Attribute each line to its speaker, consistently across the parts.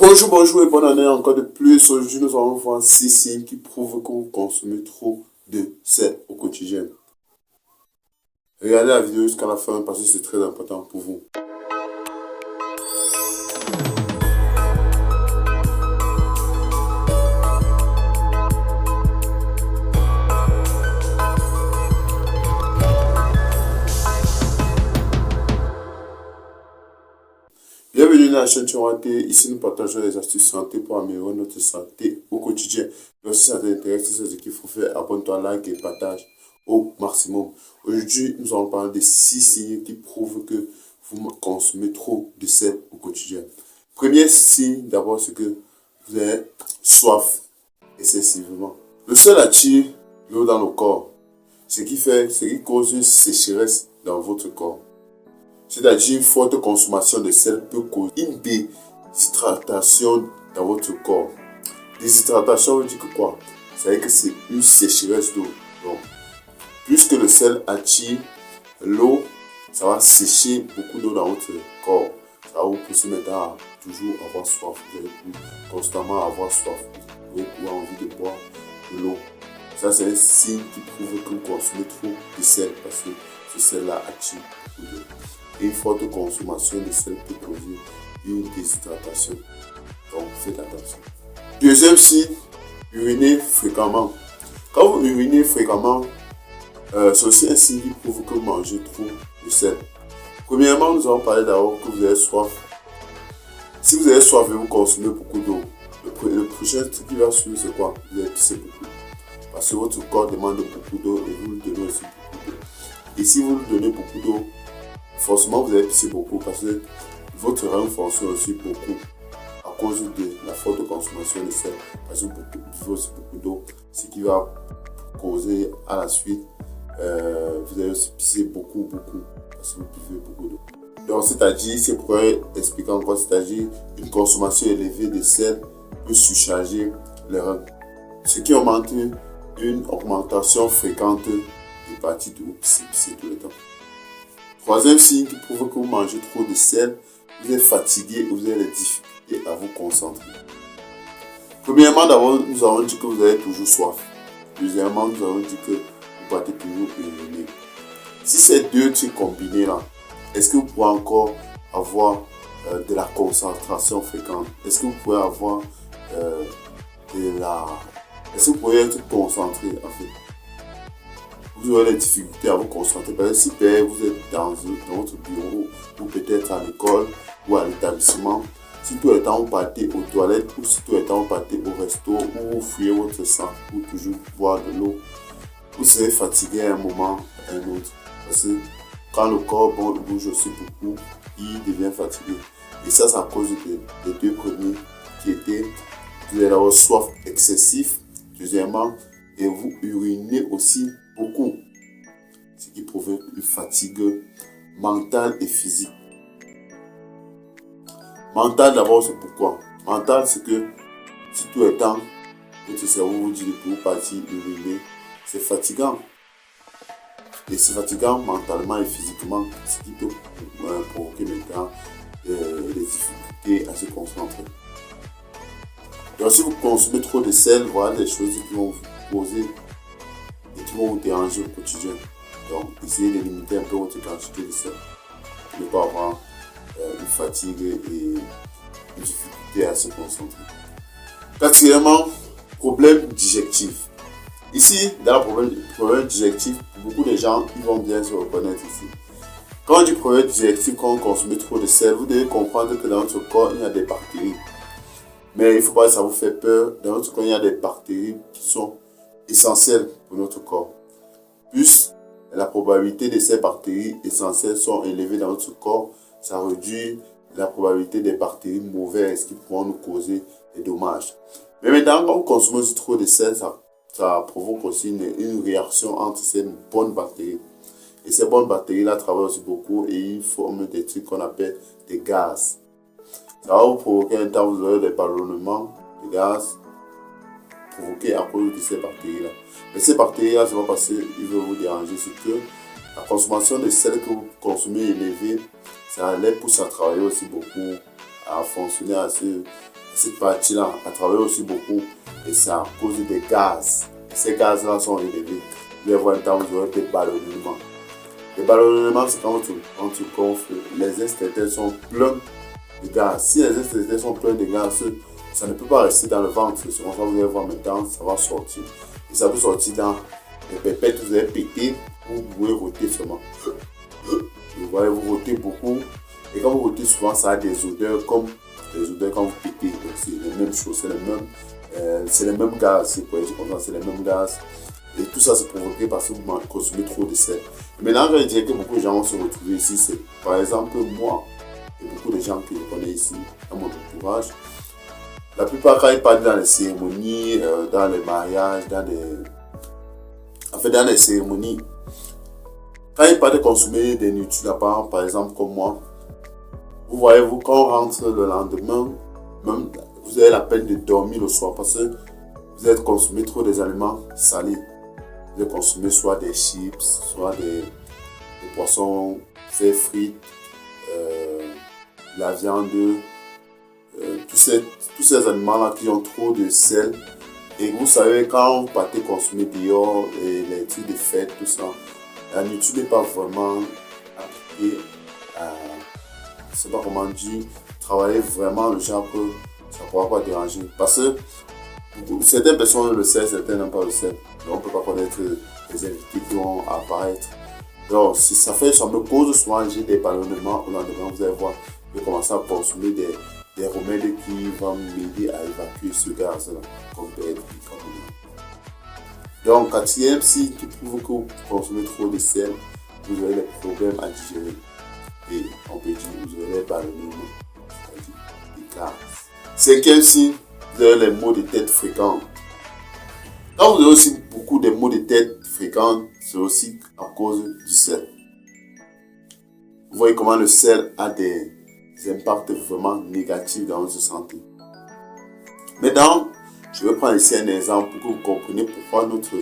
Speaker 1: Bonjour, bonjour et bonne année encore de plus. Aujourd'hui, nous allons voir 6 signes qui prouvent que vous consommez trop de sel au quotidien. Regardez la vidéo jusqu'à la fin parce que c'est très important pour vous. Bienvenue dans la chaîne Chouanté. Ici, nous partageons les astuces santé pour améliorer notre santé au quotidien. Donc, si ça t'intéresse, c'est ce qu'il faut faire. Abonne-toi, like et partage au maximum. Aujourd'hui, nous allons parler des 6 signes qui prouvent que vous consommez trop de sel au quotidien. Premier signe, d'abord, c'est que vous avez soif excessivement. Le sel attire l'eau dans le corps, ce qui cause une sécheresse dans votre corps. C'est-à-dire une forte consommation de sel peut causer une déshydratation dans votre corps. Déshydratation veut dire que quoi? Ça veut dire que c'est une sécheresse d'eau. Donc, plus que le sel attire l'eau, ça va sécher beaucoup d'eau dans votre corps. Ça va vous pousser maintenant à toujours avoir soif. Vous allez constamment avoir soif. Vous allez avoir envie de boire de l'eau. Ça, c'est un signe qui prouve que vous consommez trop de sel parce que ce sel-là attire beaucoup d'eau. Une forte consommation de sel peut causer une déshydratation. Donc, faites attention. Deuxième signe, uriner fréquemment. Quand vous urinez fréquemment, c'est aussi un signe qui prouve que vous mangez trop de sel. Premièrement, nous allons parler d'abord que vous avez soif. Si vous avez soif et vous consommez beaucoup d'eau, le prochain truc qui va suivre, c'est quoi? Vous allez pisser beaucoup. Parce que votre corps demande beaucoup d'eau et vous lui donnez aussi beaucoup d'eau. Et si vous lui donnez beaucoup d'eau, forcément vous allez pisser beaucoup parce que votre rein fonctionne aussi beaucoup à cause de la forte consommation de sel. Parce que vous buvez aussi beaucoup d'eau, ce qui va causer à la suite, vous allez aussi pisser beaucoup parce que vous buvez beaucoup d'eau. Donc c'est-à-dire, c'est pour expliquer encore, c'est-à-dire une consommation élevée de sel peut surcharger les reins. Ce qui augmente une augmentation fréquente des parties de vous pisser tout le temps. Troisième signe qui prouve que vous mangez trop de sel, vous êtes fatigué et vous avez des difficultés à vous concentrer. Premièrement, d'abord, nous avons dit que vous avez toujours soif. Deuxièmement, nous avons dit que vous partez toujours uriner. Si ces deux trucs combinés là, est-ce que vous pouvez encore avoir de la concentration fréquente? Est-ce que vous pouvez avoir Est-ce que vous pouvez être concentré en fait? Vous aurez des difficultés à vous concentrer. Par exemple, si vous êtes dans votre bureau ou peut-être à l'école ou à l'établissement, si tout le temps vous partez aux toilettes ou si tout le temps vous partez au resto ou vous fouillez votre sang pour toujours boire de l'eau, vous serez fatigué à un moment ou à un autre. Parce que quand le corps bouge aussi beaucoup, il devient fatigué. Et ça, c'est à cause des deux premiers qui étaient, vous allez avoir soif excessive, deuxièmement, et vous urinez aussi beaucoup, ce qui provoque une fatigue mentale et physique. Mental d'abord, c'est pourquoi? Mental, c'est que si tout le temps, votre cerveau vous dit que vous partez uriner, c'est fatigant. Et c'est fatigant mentalement et physiquement, ce qui peut provoquer maintenant des difficultés à se concentrer. Donc si vous consommez trop de sel, voilà des choses qui vont vous poser et qui vont vous déranger au quotidien. Donc, essayez de limiter un peu votre quantité de sel pour ne pas avoir une fatigue et une difficulté à se concentrer. Quatrièmement, problème digestif. Ici, dans le problème digestif, beaucoup de gens ils vont bien se reconnaître ici. Quand on dit problème digestif, quand on consomme trop de sel, vous devez comprendre que dans notre corps, il y a des bactéries. Mais il ne faut pas que ça vous fait peur. Dans notre corps, il y a des bactéries qui sont essentielles pour notre corps. Plus la probabilité de ces bactéries essentielles sont élevées dans notre corps, ça réduit la probabilité des bactéries mauvaises qui pourront nous causer des dommages. Mais maintenant, quand on consomme aussi trop de sel, ça provoque aussi une réaction entre ces bonnes bactéries. Et ces bonnes bactéries-là travaillent aussi beaucoup et ils forment des trucs qu'on appelle des gaz. Ça va vous provoquer un temps, vous aurez des ballonnements de gaz provoqués à cause de ces bactéries-là. Mais ces bactéries-là, c'est pas parce qu'ils veulent vous déranger, c'est que la consommation de sel que vous consommez élevée, ça les pousse à travailler aussi beaucoup, à fonctionner à ce cette partie-là a travaillé aussi beaucoup et c'est à cause des gaz. Ces gaz-là sont élevés. Vous allez voir un temps où vous aurez des ballonnements. Les ballonnements, c'est quand tu gonfles, les intestins sont pleins de gaz. Si les intestins sont pleins de gaz, ça ne peut pas rester dans le ventre. C'est comme ça vous allez voir maintenant, ça va sortir. Et ça peut sortir dans les pépettes, vous allez péter ou vous pouvez roter seulement. Vous voyez, vous rotez beaucoup. Et quand vous rotez souvent, ça a des odeurs comme quand vous pétez. Donc c'est les mêmes choses, c'est les mêmes gaz. C'est les mêmes gaz. Et tout ça, c'est provoqué parce que vous consommez trop de sel. Et maintenant, je dirais que beaucoup de gens vont se retrouver ici. C'est par exemple moi et beaucoup de gens que je connais ici dans mon entourage. La plupart, quand ils partent dans les cérémonies, dans les mariages, dans les cérémonies, quand ils partent consommer des nutriments, par exemple comme moi, vous voyez, quand on rentre le lendemain, même vous avez la peine de dormir le soir parce que vous avez consommé trop des aliments salés. Vous avez consommé soit des chips, soit des poissons faits frites, la viande, tous ces aliments-là qui ont trop de sel. Et vous savez, quand vous partez consommer dehors et les trucs de fête, tout ça, la nourriture n'est pas vraiment appliquée à, je ne sais pas comment dire, travailler vraiment le genre que ça ne pourra pas déranger. Parce que certaines personnes le savent, certaines n'ont pas le sel. Donc on ne peut pas connaître les invités qui vont apparaître. Donc si ça me cause souvent j'ai des ballonnements au lendemain, vous allez voir, je vais commencer à consommer des remèdes qui vont m'aider à évacuer ce gaz-là, comme des bicarbonate. Donc, quatrième signe qui prouve que vous consommez trop de sel, vous aurez des problèmes à digérer. Et on peut dire vous aurez des ballonnements, c'est-à-dire des gaz. Cinquième signe, vous avez les maux de tête fréquents. Quand vous avez aussi beaucoup de maux de tête fréquents, c'est aussi à cause du sel. Vous voyez comment le sel a des impacts vraiment négatifs dans notre santé. Maintenant, je vais prendre ici un exemple pour que vous compreniez pourquoi notre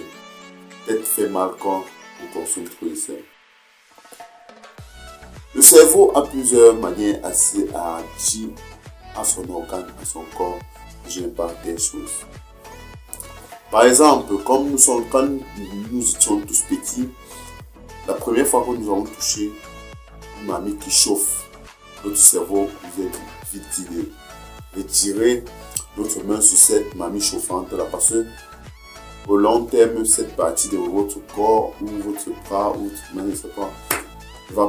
Speaker 1: tête fait mal quand on consomme trop de sel. Le cerveau a plusieurs manières à agir à son organe, à son corps, je parle des choses. Par exemple, quand nous étions tous petits, la première fois que nous avons touché une mamie qui chauffe, notre cerveau nous est vite dit de retirer notre main sur cette mamie chauffante là parce que au long terme, cette partie de votre corps ou votre bras ou votre main, je ne sais pas, ne va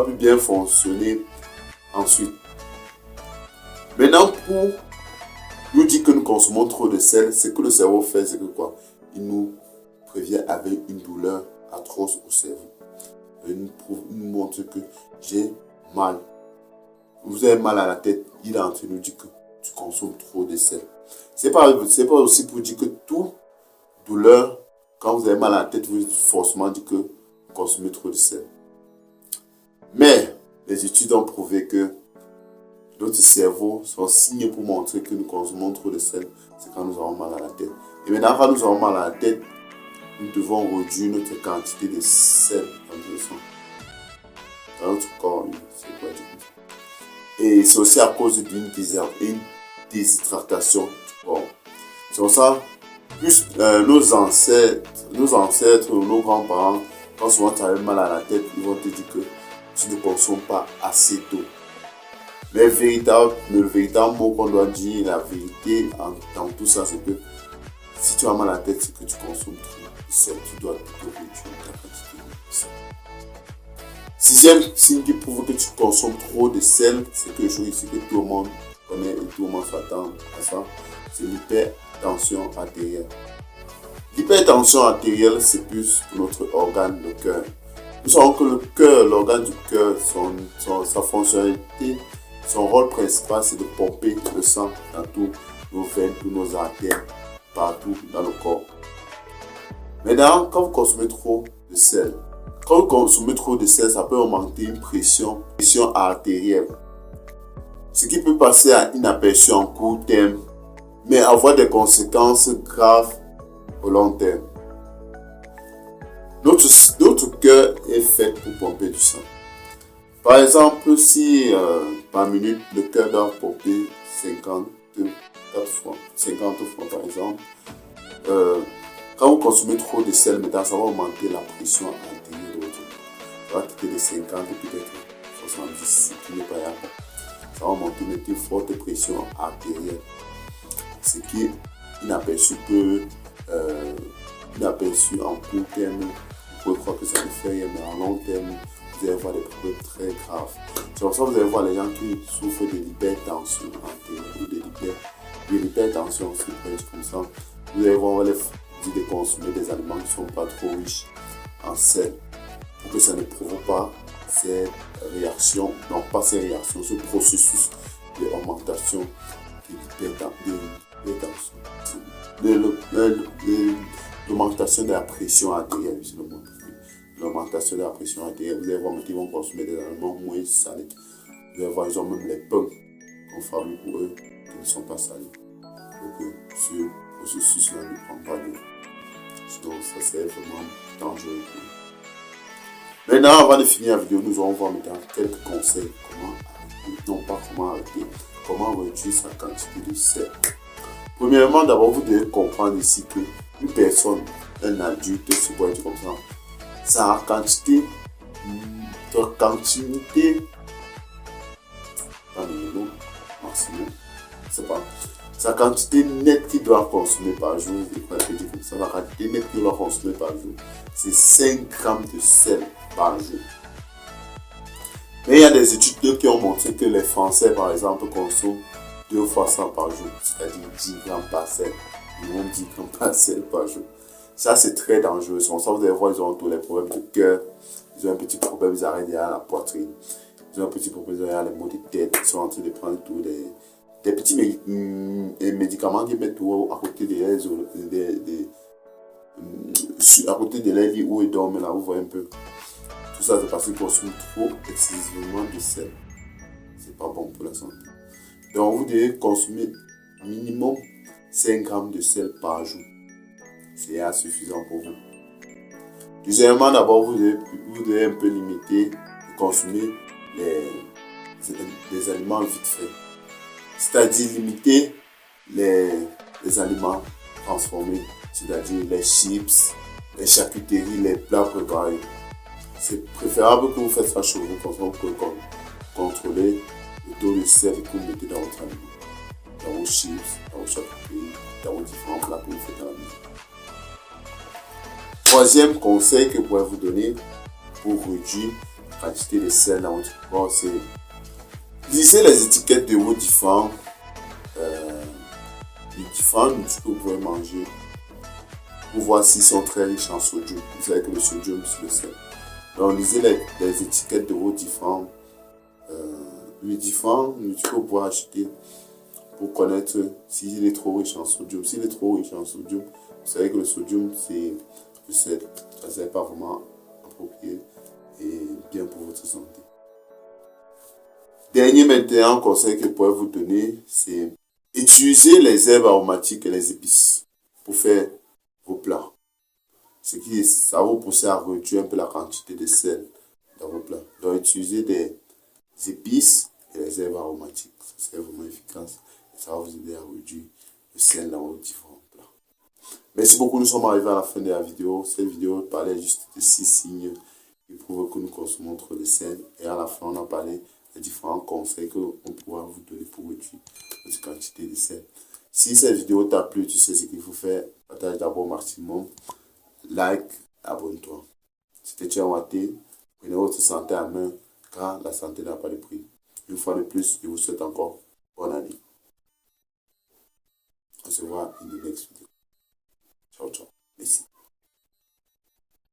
Speaker 1: plus bien fonctionner ensuite. Maintenant, pour nous dire que nous consommons trop de sel, ce que le cerveau fait, c'est que quoi? Il nous prévient avec une douleur atroce au cerveau. Il nous montre que j'ai mal. Vous avez mal à la tête, il est en train de nous dire que tu consommes trop de sel. C'est pas aussi pour dire que toute douleur, quand vous avez mal à la tête, vous forcément dire que vous consommez trop de sel. Mais les études ont prouvé que notre cerveau sont signés pour montrer que nous consommons trop de sel, c'est quand nous avons mal à la tête. Et maintenant, quand nous avons mal à la tête, nous devons réduire notre quantité de sel dans notre corps. C'est quoi dire? Et c'est aussi à cause d'une déshydratation du corps. C'est pour ça, plus nos ancêtres, nos grands-parents, quand souvent tu as mal à la tête, ils vont te dire que tu ne consommes pas assez d'eau. Mais le véritable mot qu'on doit dire, la vérité dans tout ça, c'est que si tu as mal à la tête, c'est que tu consommes trop de sel. Tu dois plutôt réduire ta quantité de sel. Sixième signe qui prouve que tu consommes trop de sel, c'est quelque chose ici que tout le monde connaît et tout le monde s'attend à ça. C'est l'hypertension artérielle. L'hypertension artérielle, c'est plus pour notre organe, le cœur. Nous savons que le cœur, l'organe du cœur, sa fonctionnalité, son rôle principal, c'est de pomper le sang dans tous nos veines, tous nos artères, partout dans le corps. Maintenant, quand vous consommez trop de sel, ça peut augmenter une pression artérielle. Ce qui peut passer à inaperçu en court terme, mais avoir des conséquences graves au long terme. Notre cœur est fait pour pomper du sang. Par exemple, si par minute le cœur doit pomper 50 fois par exemple. Quand vous consommez trop de sel, maintenant, ça va augmenter la pression artérielle de votre corps. Ça va quitter les 50 et peut-être 70, ce qui n'est pas grave. Ça va monter une forte pression artérielle. Ce qui est inaperçu en court terme. Vous pouvez croire que ça ne fait rien, mais en long terme, vous allez avoir des problèmes très graves. C'est pour ça que vous allez voir les gens qui souffrent de l'hypertension artérielle ou de l'hypertension, c'est comme ça. Vous allez voir, on va les dire de consommer des aliments qui ne sont pas trop riches en sel pour que ça ne provoque pas ces réactions, non pas ces réactions, ce processus d'augmentation l'augmentation de la pression artérielle, c'est le mot. L'augmentation de la pression artérielle, vous allez voir qu'ils vont consommer des aliments moins salés. Vous allez voir, ils ont même les pains qu'on fabrique pour eux qui ne sont pas salés. Donc, ce processus-là ne prend pas d'eau. Sinon, ça c'est vraiment dangereux pour eux. Maintenant, avant de finir la vidéo, nous allons voir maintenant quelques conseils. Comment réduire sa quantité de sel. Premièrement, d'abord, vous devez comprendre ici que une personne, un adulte, se boit comme ça, sa quantité maximum, c'est pas sa quantité nette qu'il doit consommer par jour, la quantité nette qu'il doit consommer par jour, c'est 5 grammes de sel par jour. Mais il y a des études qui ont montré que les Français, par exemple, consomment 2 fois ça par jour, c'est-à-dire 10 grammes par sel, minimum 10 grammes par sel par jour. Ça, c'est très dangereux. Sans ça, vous allez voir, ils ont tous les problèmes de cœur, ils ont un petit problème, ils arrêtent derrière la poitrine, ils ont un petit problème derrière les maux de tête, ils sont en train de prendre tous des petits médicaments qu'ils mettent tout à côté à côté de leur lit où ils dorment, là, vous voyez un peu. Tout ça, c'est parce qu'ils consomment trop excessivement de sel. C'est pas bon pour la santé. Donc, vous devez consommer minimum 5 grammes de sel par jour. C'est insuffisant pour vous. Deuxièmement, d'abord, vous devez un peu limiter et consommer les aliments vite faits. C'est-à-dire limiter les aliments transformés, c'est-à-dire les chips, les charcuteries, les plats préparés. C'est préférable que vous faites ça chez vous comme ça vous pouvez contrôler le taux de sel que vous mettez dans votre aliment, dans vos chips, dans vos charcuteries, dans vos différents plats que vous faites à la maison. Troisième conseil que je pourrais vous donner pour réduire la quantité de sel dans votre corps, c'est lisez les étiquettes de vos différents nourritures que vous pouvez manger pour voir s'ils sont très riches en sodium. Vous savez que le sodium, c'est le sel. Donc, lisez les étiquettes de vos différents nourritures que vous pouvez acheter pour connaître s'il est trop riche en sodium. S'il est trop riche en sodium, vous savez que le sodium, c'est le sel. Ça n'est pas vraiment approprié et bien pour votre santé. Dernier maintenant conseil que je pourrais vous donner, c'est utiliser les herbes aromatiques et les épices pour faire vos plats. Ça va vous pousser à réduire un peu la quantité de sel dans vos plats. Donc, utilisez des épices et les herbes aromatiques. Ça, c'est vraiment efficace. Et ça va vous aider à réduire le sel dans vos différents plats. Merci beaucoup. Nous sommes arrivés à la fin de la vidéo. Cette vidéo parlait juste de 6 signes qui prouvent que nous consommons trop de sel. Et à la fin, on a parlé des différents conseils qu'on pourra vous donner pour réduire votre quantité de sel. Si cette vidéo t'a plu, tu sais ce qu'il faut faire. Partage d'abord au maximum. Like, abonne-toi. C'était Tchawate. Prenez votre santé à main car la santé n'a pas de prix. Une fois de plus, je vous souhaite encore bonne année. On se voit dans la next vidéo. Ciao, ciao. Merci.